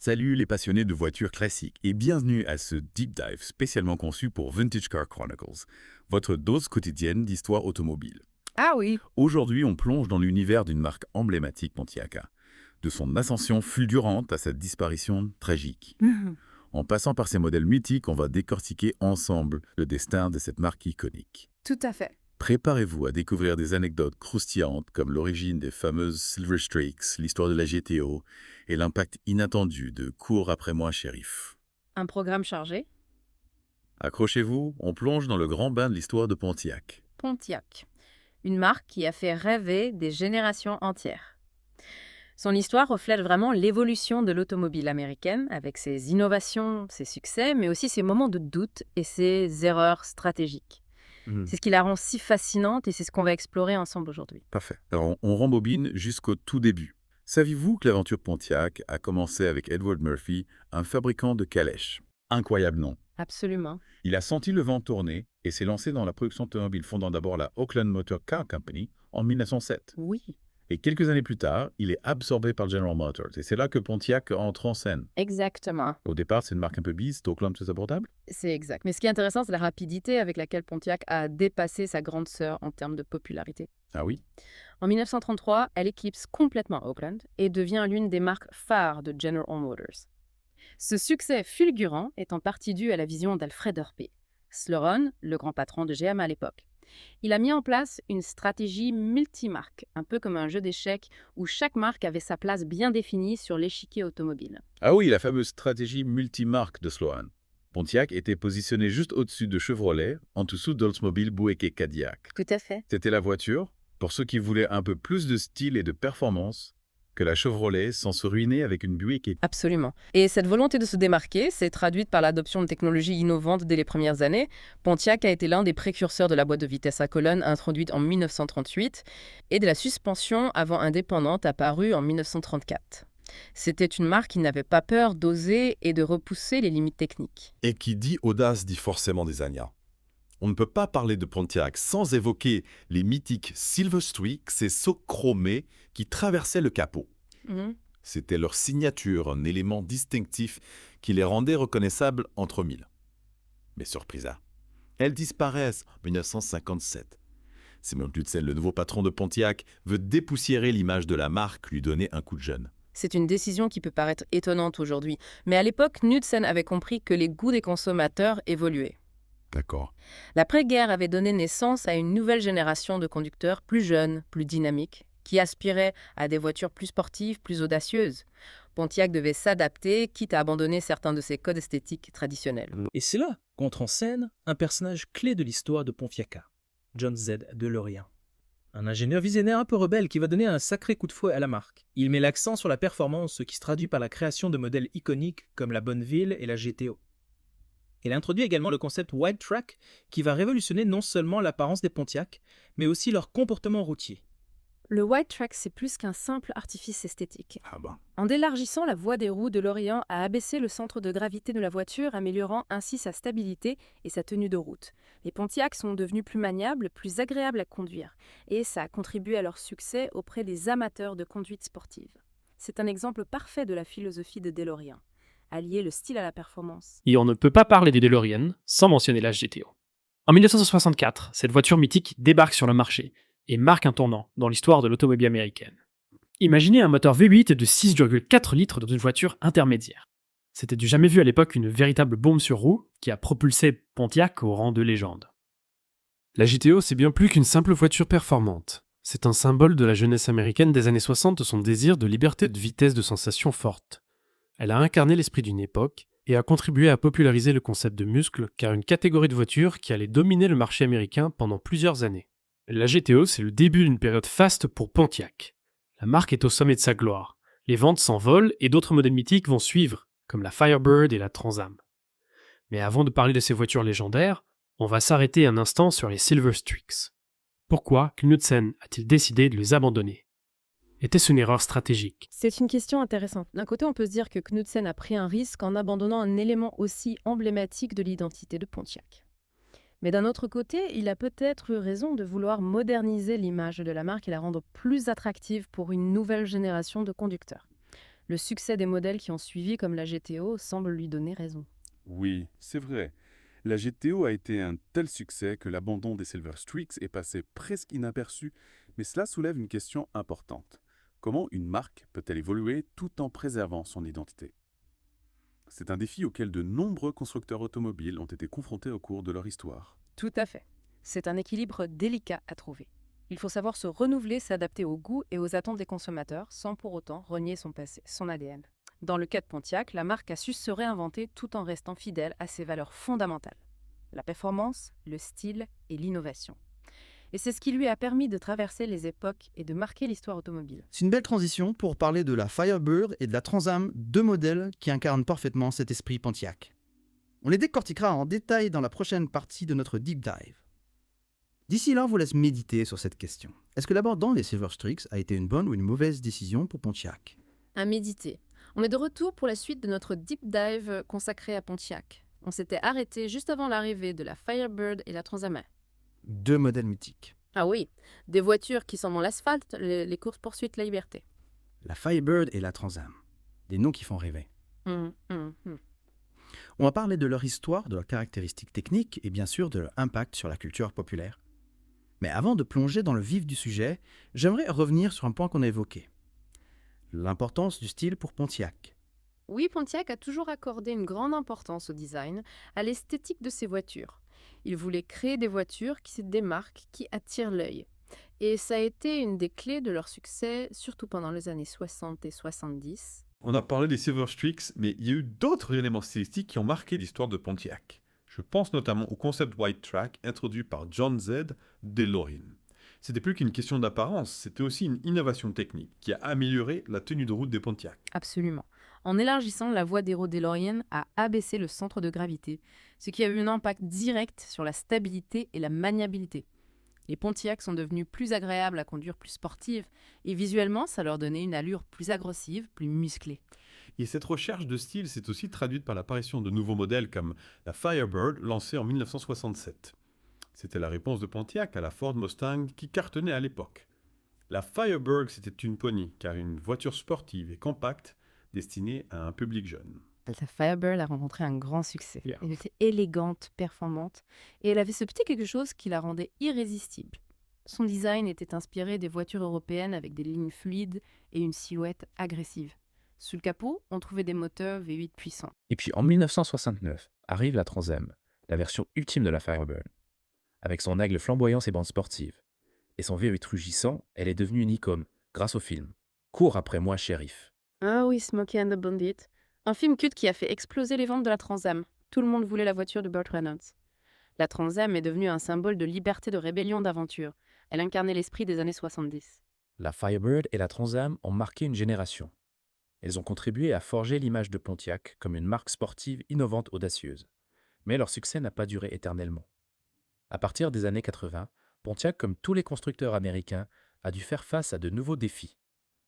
Salut les passionnés de voitures classiques et bienvenue à ce deep dive spécialement conçu pour Vintage Car Chronicles, votre dose quotidienne d'histoire automobile. Ah oui, Aujourd'hui, on plonge dans l'univers d'une marque emblématique Pontiac, de son ascension fulgurante à sa disparition tragique. En passant par ces modèles mythiques, on va décortiquer ensemble le destin de cette marque iconique. tout à fait. Préparez-vous à découvrir des anecdotes croustillantes comme l'origine des fameuses Silver Streaks, l'histoire de la GTO et l'impact inattendu de Cours après moi, shérif. Un programme chargé. Accrochez-vous, on plonge dans le grand bain de l'histoire de Pontiac. Pontiac. Une marque qui a fait rêver des générations entières. Son histoire reflète vraiment l'évolution de l'automobile américaine avec ses innovations, ses succès, mais aussi ses moments de doute et ses erreurs stratégiques. C'est ce qui la rend si fascinante et c'est ce qu'on va explorer ensemble aujourd'hui. Parfait. Alors, on rembobine jusqu'au tout début. Saviez-vous que l'aventure Pontiac a commencé avec Edward Murphy, un fabricant de calèches? Incroyable nom. Absolument. Il a senti le vent tourner et s'est lancé dans la production automobile, fondant d'abord la Oakland Motor Car Company en 1907. Oui, Et quelques années plus tard, il est absorbé par General Motors. Et c'est là que Pontiac entre en scène. exactement. Au départ, c'est une marque un peu bise, Oakland plus abordable. C'est exact. Mais ce qui est intéressant, c'est la rapidité avec laquelle Pontiac a dépassé sa grande sœur en termes de popularité. Ah oui? En 1933, elle éclipse complètement Oakland et devient l'une des marques phares de General Motors. Ce succès fulgurant est en partie dû à la vision d'Alfred Hurpé, Sloan, le grand patron de GM à l'époque. Il a mis en place une stratégie multimarque, un peu comme un jeu d'échecs où chaque marque avait sa place bien définie sur l'échiquier automobile. Ah oui, la fameuse stratégie multimarque de Sloan. Pontiac était positionné juste au-dessus de Chevrolet, en dessous d'Oldsmobile, Buick et Cadillac. Tout à fait. C'était la voiture, pour ceux qui voulaient un peu plus de style et de performance, que la Chevrolet sans se ruiner avec une Buick et... Absolument. Et cette volonté de se démarquer s'est traduite par l'adoption de technologies innovantes dès les premières années. Pontiac a été l'un des précurseurs de la boîte de vitesse à colonne introduite en 1938 et de la suspension avant indépendante apparue en 1934. C'était une marque qui n'avait pas peur d'oser et de repousser les limites techniques. Et qui dit audace dit forcément des Anya. On ne peut pas parler de Pontiac sans évoquer les mythiques Silver Streak, ces sauts chromés qui traversaient le capot. C'était leur signature, un élément distinctif qui les rendait reconnaissables entre mille. Mais surprise, elles disparaissent en 1957. Simon Knudsen, le nouveau patron de Pontiac, veut dépoussiérer l'image de la marque, lui donner un coup de jeune. C'est une décision qui peut paraître étonnante aujourd'hui, mais à l'époque, Knudsen avait compris que les goûts des consommateurs évoluaient. D'accord. L'après-guerre avait donné naissance à une nouvelle génération de conducteurs plus jeunes, plus dynamiques, qui aspiraient à des voitures plus sportives, plus audacieuses. Pontiac devait s'adapter, quitte à abandonner certains de ses codes esthétiques traditionnels. Et c'est là qu'entre en scène un personnage clé de l'histoire de Pontiac, John Z. DeLorean. Un ingénieur visionnaire un peu rebelle qui va donner un sacré coup de fouet à la marque. Il met l'accent sur la performance, ce qui se traduit par la création de modèles iconiques comme la Bonneville et la GTO. Il introduit également le concept Wild Track qui va révolutionner non seulement l'apparence des Pontiac, mais aussi leur comportement routier. Le White Track, c'est plus qu'un simple artifice esthétique. Ah ben. En élargissant la voie des roues, DeLorean a abaissé le centre de gravité de la voiture, améliorant ainsi sa stabilité et sa tenue de route. Les Pontiac sont devenus plus maniables, plus agréables à conduire, et ça a contribué à leur succès auprès des amateurs de conduite sportive. C'est un exemple parfait de la philosophie de DeLorean, allier le style à la performance. Et on ne peut pas parler des DeLorean sans mentionner la GTO. En 1964, cette voiture mythique débarque sur le marché et marque un tournant dans l'histoire de l'automobile américaine. Imaginez un moteur V8 de 6,4 litres dans une voiture intermédiaire. C'était du jamais vu à l'époque une véritable bombe sur roue qui a propulsé Pontiac au rang de légende. La GTO, c'est bien plus qu'une simple voiture performante. C'est un symbole de la jeunesse américaine des années 60, de son désir de liberté, de vitesse, de sensations fortes. Elle a incarné l'esprit d'une époque et a contribué à populariser le concept de muscle, car une catégorie de voitures qui allait dominer le marché américain pendant plusieurs années. La GTO, c'est le début d'une période faste pour Pontiac. La marque est au sommet de sa gloire. Les ventes s'envolent et d'autres modèles mythiques vont suivre, comme la Firebird et la Trans Am. Mais avant de parler de ces voitures légendaires, on va s'arrêter un instant sur les Silver Streaks. Pourquoi Knudsen a-t-il décidé de les abandonner? Était-ce une erreur stratégique? C'est une question intéressante. D'un côté, on peut se dire que Knudsen a pris un risque en abandonnant un élément aussi emblématique de l'identité de Pontiac. Mais d'un autre côté, il a peut-être eu raison de vouloir moderniser l'image de la marque et la rendre plus attractive pour une nouvelle génération de conducteurs. Le succès des modèles qui ont suivi, comme la GTO, semble lui donner raison. Oui, c'est vrai. La GTO a été un tel succès que l'abandon des Silver Streaks est passé presque inaperçu, mais cela soulève une question importante. Comment une marque peut-elle évoluer tout en préservant son identité? C'est un défi auquel de nombreux constructeurs automobiles ont été confrontés au cours de leur histoire. Tout à fait. C'est un équilibre délicat à trouver. Il faut savoir se renouveler, s'adapter aux goûts et aux attentes des consommateurs, sans pour autant renier son passé, son ADN. Dans le cas de Pontiac, la marque a su se réinventer tout en restant fidèle à ses valeurs fondamentales. La performance, le style et l'innovation. Et c'est ce qui lui a permis de traverser les époques et de marquer l'histoire automobile. C'est une belle transition pour parler de la Firebird et de la Trans Am, deux modèles qui incarnent parfaitement cet esprit Pontiac. On les décortiquera en détail dans la prochaine partie de notre Deep Dive. D'ici là, on vous laisse méditer sur cette question. Est-ce que l'abandon des Silver Streaks a été une bonne ou une mauvaise décision pour Pontiac? À méditer. On est de retour pour la suite de notre Deep Dive consacré à Pontiac. On s'était arrêté juste avant l'arrivée de la Firebird et la Trans Am. Deux modèles mythiques. Ah oui, des voitures qui sont dans l'asphalte, les courses-poursuites, la liberté. La Firebird et la Trans Am. Des noms qui font rêver. Hum. On va parler de leur histoire, de leurs caractéristiques techniques et bien sûr de leur impact sur la culture populaire. Mais avant de plonger dans le vif du sujet, j'aimerais revenir sur un point qu'on a évoqué. L'importance du style pour Pontiac. Oui, Pontiac a toujours accordé une grande importance au design, à l'esthétique de ses voitures. Il voulait créer des voitures qui se démarquent, qui attirent l'œil. Et ça a été une des clés de leur succès, surtout pendant les années 60 et 70. On a parlé des Silver Streaks, mais il y a eu d'autres éléments stylistiques qui ont marqué l'histoire de Pontiac. Je pense notamment au concept White Track introduit par John Z. DeLorean. C'était plus qu'une question d'apparence, c'était aussi une innovation technique qui a amélioré la tenue de route des Pontiac. Absolument. En élargissant la voie des roues DeLorean à abaisser le centre de gravité, ce qui a eu un impact direct sur la stabilité et la maniabilité. Les Pontiac sont devenus plus agréables à conduire, plus sportives, et visuellement, ça leur donnait une allure plus agressive, plus musclée. Et cette recherche de style s'est aussi traduite par l'apparition de nouveaux modèles comme la Firebird lancée en 1967. C'était la réponse de Pontiac à la Ford Mustang qui cartonnait à l'époque. La Firebird, c'était une pony, car une voiture sportive et compacte destinée à un public jeune. La Firebird a rencontré un grand succès. Yeah. Elle était élégante, performante, et elle avait ce petit quelque chose qui la rendait irrésistible. Son design était inspiré des voitures européennes avec des lignes fluides et une silhouette agressive. Sous le capot, on trouvait des moteurs V8 puissants. Et puis en 1969, arrive la Trans Am, la version ultime de la Firebird. Avec son aigle flamboyant et bandes sportives. Et son V8 rugissant, elle est devenue une icône, grâce au film. Cours après moi, shérif. Ah oui, Smokey and the Bandit. Un film culte qui a fait exploser les ventes de la Trans Am. Tout le monde voulait la voiture de Burt Reynolds. La Trans Am est devenue un symbole de liberté, de rébellion, d'aventure. Elle incarnait l'esprit des années 70. La Firebird et la Trans Am ont marqué une génération. Elles ont contribué à forger l'image de Pontiac comme une marque sportive innovante audacieuse. Mais leur succès n'a pas duré éternellement. À partir des années 80, Pontiac, comme tous les constructeurs américains, a dû faire face à de nouveaux défis.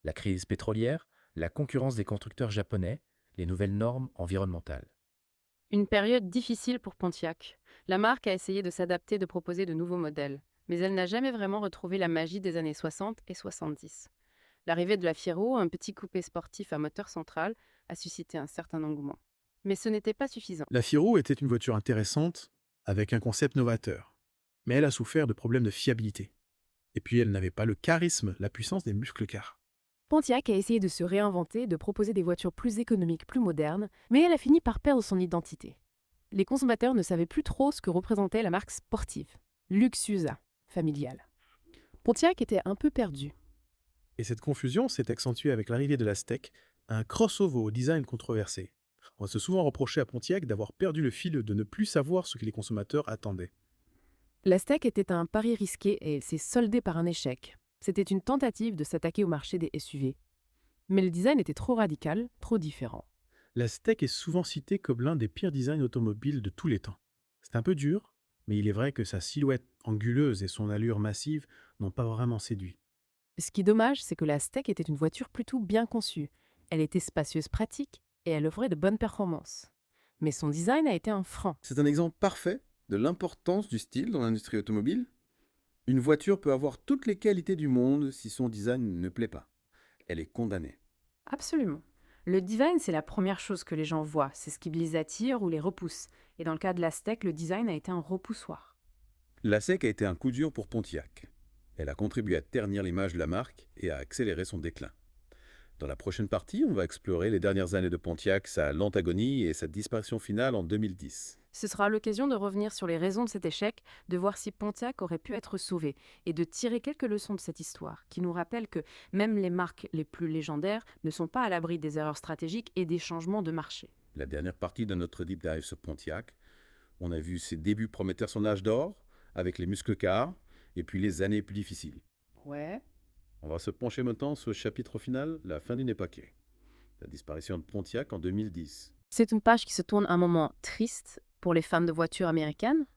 La crise pétrolière, la concurrence des constructeurs japonais, les nouvelles normes environnementales. Une période difficile pour Pontiac. La marque a essayé de s'adapter, de proposer de nouveaux modèles. Mais elle n'a jamais vraiment retrouvé la magie des années 60 et 70. L'arrivée de la Fiero, un petit coupé sportif à moteur central, a suscité un certain engouement. Mais ce n'était pas suffisant. La Fiero était une voiture intéressante, avec un concept novateur. Mais elle a souffert de problèmes de fiabilité. Et puis elle n'avait pas le charisme, la puissance des muscles cars. Pontiac a essayé de se réinventer, de proposer des voitures plus économiques, plus modernes, mais elle a fini par perdre son identité. Les consommateurs ne savaient plus trop ce que représentait la marque sportive, luxueuse, familiale. Pontiac était un peu perdu. Et cette confusion s'est accentuée avec l'arrivée de la Steak, un crossover au design controversé. On s'est souvent reproché à Pontiac d'avoir perdu le fil, de ne plus savoir ce que les consommateurs attendaient. La Steak était un pari risqué et elle s'est soldée par un échec. C'était une tentative de s'attaquer au marché des SUV. Mais le design était trop radical, trop différent. La Steak est souvent citée comme l'un des pires designs automobiles de tous les temps. C'est un peu dur, mais il est vrai que sa silhouette anguleuse et son allure massive n'ont pas vraiment séduit. Ce qui est dommage, c'est que la Steak était une voiture plutôt bien conçue. Elle était spacieuse, pratique, et elle offrait de bonnes performances. Mais son design a été un frein. C'est un exemple parfait de l'importance du style dans l'industrie automobile. Une voiture peut avoir toutes les qualités du monde si son design ne plaît pas. Elle est condamnée. Absolument. Le design, c'est la première chose que les gens voient. C'est ce qui les attire ou les repousse. Et dans le cas de l'Aztec, le design a été un repoussoir. La SEC a été un coup dur pour Pontiac. Elle a contribué à ternir l'image de la marque et à accélérer son déclin. Dans la prochaine partie, on va explorer les dernières années de Pontiac, sa lente agonie et sa disparition finale en 2010. Ce sera l'occasion de revenir sur les raisons de cet échec, de voir si Pontiac aurait pu être sauvé et de tirer quelques leçons de cette histoire, qui nous rappelle que même les marques les plus légendaires ne sont pas à l'abri des erreurs stratégiques et des changements de marché. La dernière partie de notre deep dive sur Pontiac, on a vu ses débuts prometteurs son âge d'or, avec les muscles cars, et puis les années plus difficiles. Ouais. On va se pencher maintenant sur le chapitre final, la fin d'une époque. La disparition de Pontiac en 2010. C'est une page qui se tourne à un moment triste pour les fans de voitures américaines.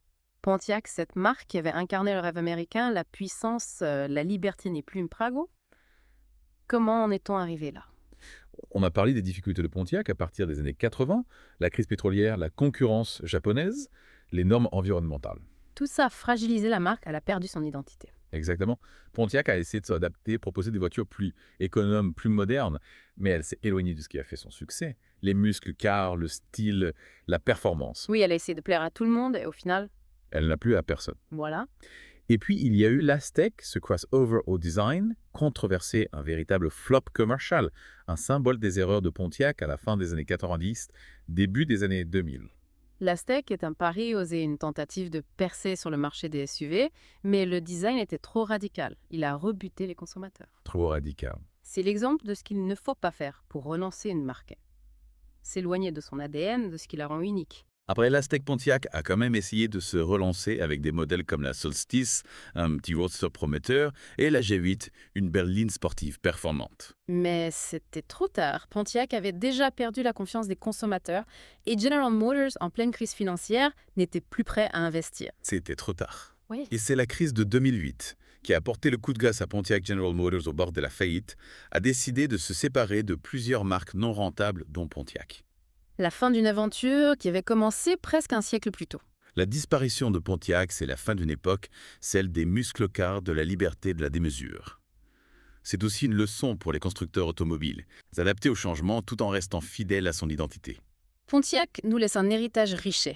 Pontiac, cette marque qui avait incarné le rêve américain, la puissance, la liberté n'est plus une prago. Comment en est-on arrivé là? On a parlé des difficultés de Pontiac à partir des années 80, la crise pétrolière, la concurrence japonaise, les normes environnementales. Tout ça a fragilisé la marque, elle a perdu son identité. Exactement. Pontiac a essayé de s'adapter, proposer des voitures plus économes, plus modernes, mais elle s'est éloignée de ce qui a fait son succès. Les muscles car, le style, la performance. Oui, elle a essayé de plaire à tout le monde et au final, Elle n'a plu à personne. voilà. Et puis, il y a eu l'Aztec, ce crossover au design, controversé, un véritable flop commercial, un symbole des erreurs de Pontiac à la fin des années 90, début des années 2000. L'Aztec est un pari osé, une tentative de percer sur le marché des SUV, mais le design était trop radical. Il a rebuté les consommateurs. Trop radical. C'est l'exemple de ce qu'il ne faut pas faire pour relancer une marque. S'éloigner de son ADN, de ce qui la rend unique. Après, l'Aztec Pontiac a quand même essayé de se relancer avec des modèles comme la Solstice, un petit roadster prometteur, et la G8, une berline sportive performante. Mais c'était trop tard. Pontiac avait déjà perdu la confiance des consommateurs et General Motors, en pleine crise financière, n'était plus prêt à investir. C'était trop tard. Oui. Et c'est la crise de 2008 qui a porté le coup de grâce à Pontiac General Motors au bord de la faillite, a décidé de se séparer de plusieurs marques non rentables, dont Pontiac. La fin d'une aventure qui avait commencé presque un siècle plus tôt. La disparition de Pontiac, c'est la fin d'une époque, celle des muscles cars, de la liberté, de la démesure. C'est aussi une leçon pour les constructeurs automobiles, s'adapter au changement tout en restant fidèles à son identité. Pontiac nous laisse un héritage riche.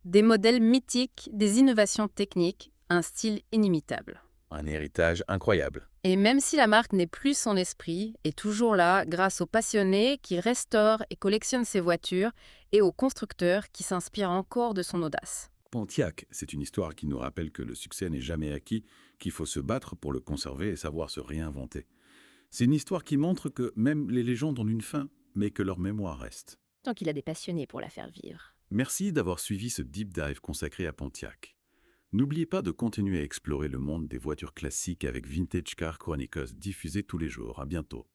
Des modèles mythiques, des innovations techniques, un style inimitable. Un héritage incroyable. Et même si la marque n'est plus son esprit, est toujours là grâce aux passionnés qui restaurent et collectionnent ses voitures et aux constructeurs qui s'inspirent encore de son audace. Pontiac, c'est une histoire qui nous rappelle que le succès n'est jamais acquis, qu'il faut se battre pour le conserver et savoir se réinventer. C'est une histoire qui montre que même les légendes ont une fin, mais que leur mémoire reste. Tant qu'il a des passionnés pour la faire vivre. Merci d'avoir suivi ce deep dive consacré à Pontiac. N'oubliez pas de continuer à explorer le monde des voitures classiques avec Vintage Car Chronicles diffusé tous les jours. À bientôt.